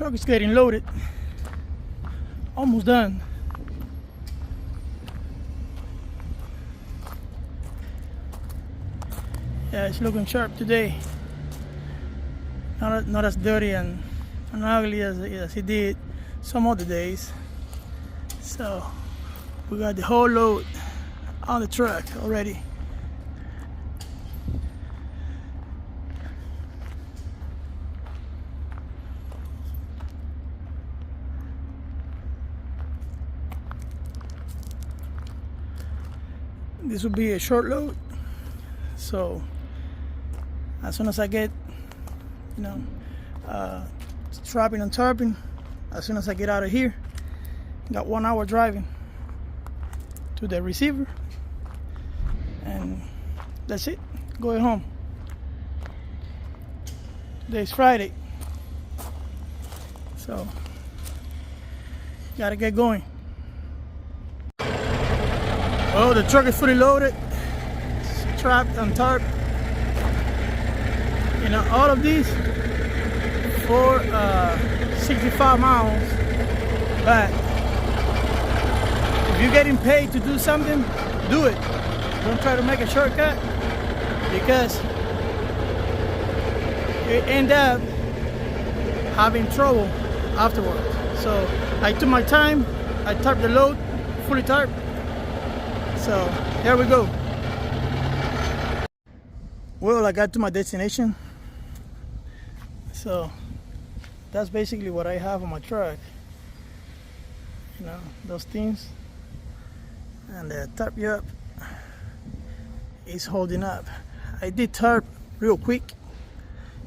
Truck is getting loaded. Almost done. Yeah, it's looking sharp today. Not as dirty and ugly as it did some other days. So we got the whole load on the truck already. This will be a short load, so as soon as I get, strapping and tarping, as soon as I get out of here, got 1 hour driving to the receiver, and that's it, going home. Today's Friday, so gotta get going. Oh, the truck is fully loaded, strapped and tarped. All of these for 65 miles. But if you're getting paid to do something, do it. Don't try to make a shortcut, because you end up having trouble afterwards. So I took my time, I tarped the load, fully tarped. So there we go. Well, I got to my destination. So that's basically what I have on my truck. Those things. And the tarp up is holding up. I did tarp real quick.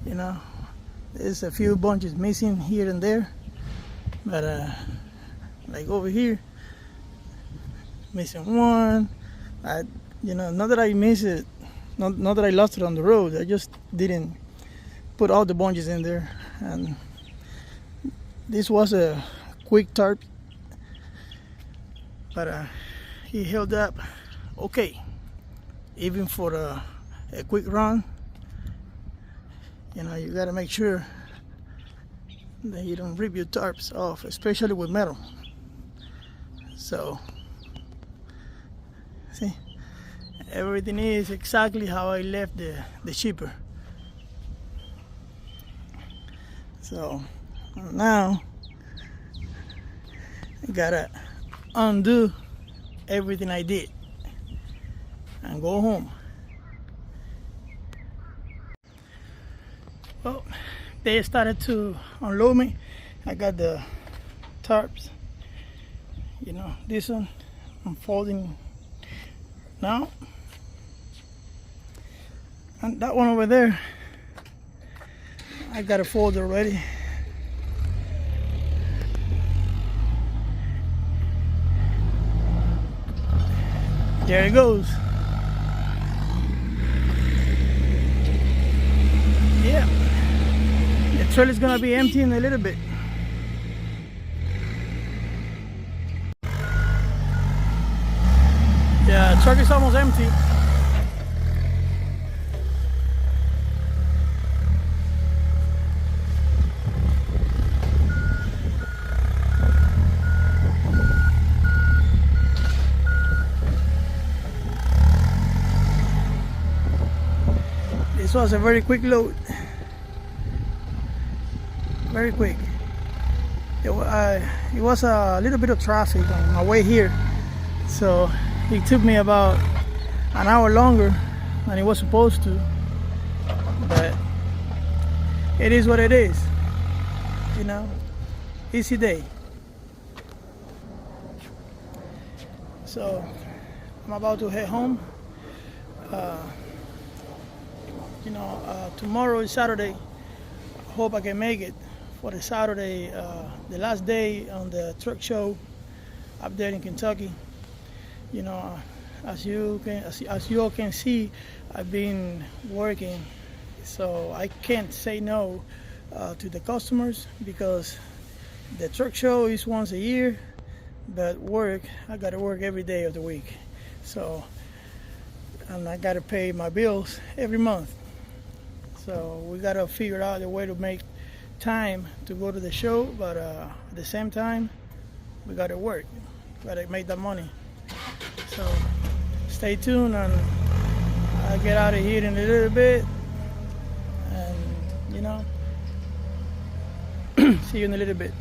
There's a few bunches missing here and there. But like over here, missing one. Not that I miss it, not that I lost it on the road. I just didn't put all the bunches in there. And this was a quick tarp, but he held up okay, even for a quick run. You gotta make sure that you don't rip your tarps off, especially with metal. So see, everything is exactly how I left the shipper. So now I gotta undo everything I did and go home. Well, they started to unload me. I got the tarps. This one I'm folding now, and that one over there I got it folded already. There it goes. Yeah, the trailer is gonna be empty in a little bit. Yeah, the truck is almost empty. This was a very quick load. Very quick. It was a little bit of traffic on my way here, so it took me about an hour longer than it was supposed to, but it is what it is. Easy day. So I'm about to head home. Tomorrow is Saturday. I hope I can make it for the Saturday, the last day on the truck show up there in Kentucky. As you all can see, I've been working, so I can't say no to the customers, because the truck show is once a year, but I gotta work every day of the week. So, and I gotta pay my bills every month. So we gotta figure out a way to make time to go to the show, but at the same time, we gotta work, gotta make that money. So stay tuned, and I'll get out of here in a little bit, and see you in a little bit.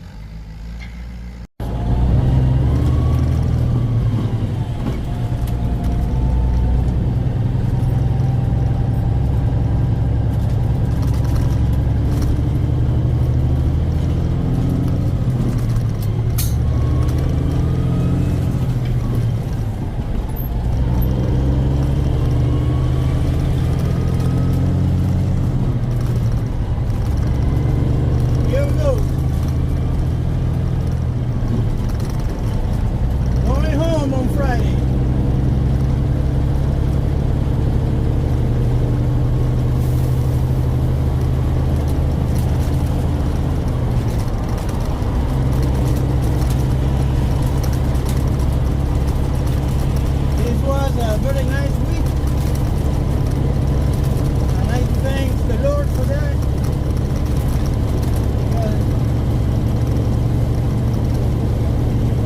Very nice week, and I thank the Lord for that, because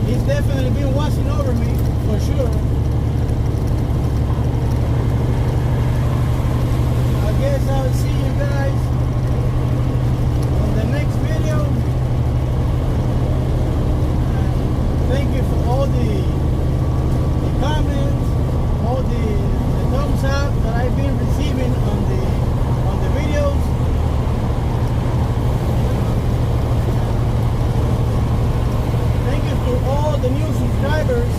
He's definitely been watching over me, for sure. I guess I'll see you guys on the next video. Thank you for all the comments, all the thumbs up that I've been receiving on the videos. Thank you to all the new subscribers.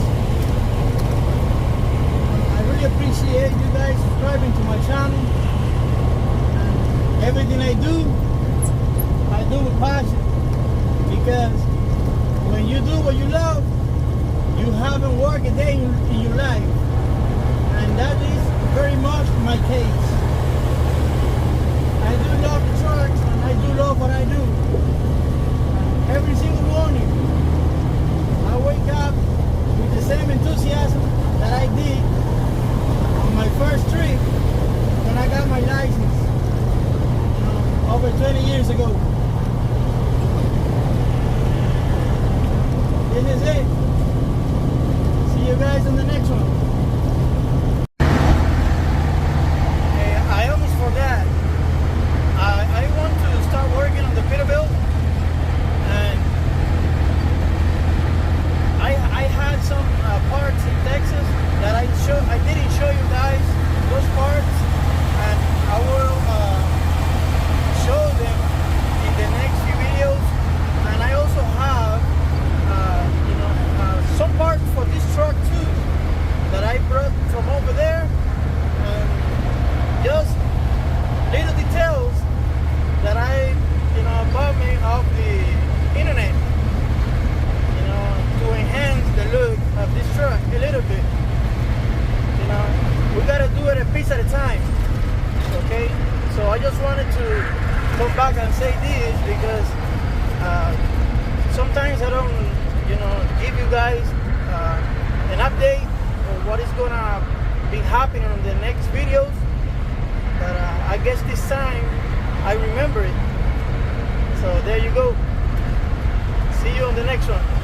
I really appreciate you guys subscribing to my channel. And everything I do with passion, because when you do what you love, you haven't worked a day in your life. And that is very much my case. I do love the trucks, and I do love what I do. Every single morning, I wake up with the same enthusiasm that I did on my first trip when I got my license, over 20 years ago. This is it. See you guys in the next one. I didn't show you guys those parts, and I will show them in the next few videos. And I also have some parts for this truck too that I brought from over there, and just little details that I bought me off the internet, to enhance the look of this truck a little bit. We gotta do it a piece at a time, okay? So I just wanted to come back and say this, because sometimes I don't, give you guys an update of what is gonna be happening in the next videos. But I guess this time I remember it. So there you go. See you on the next one.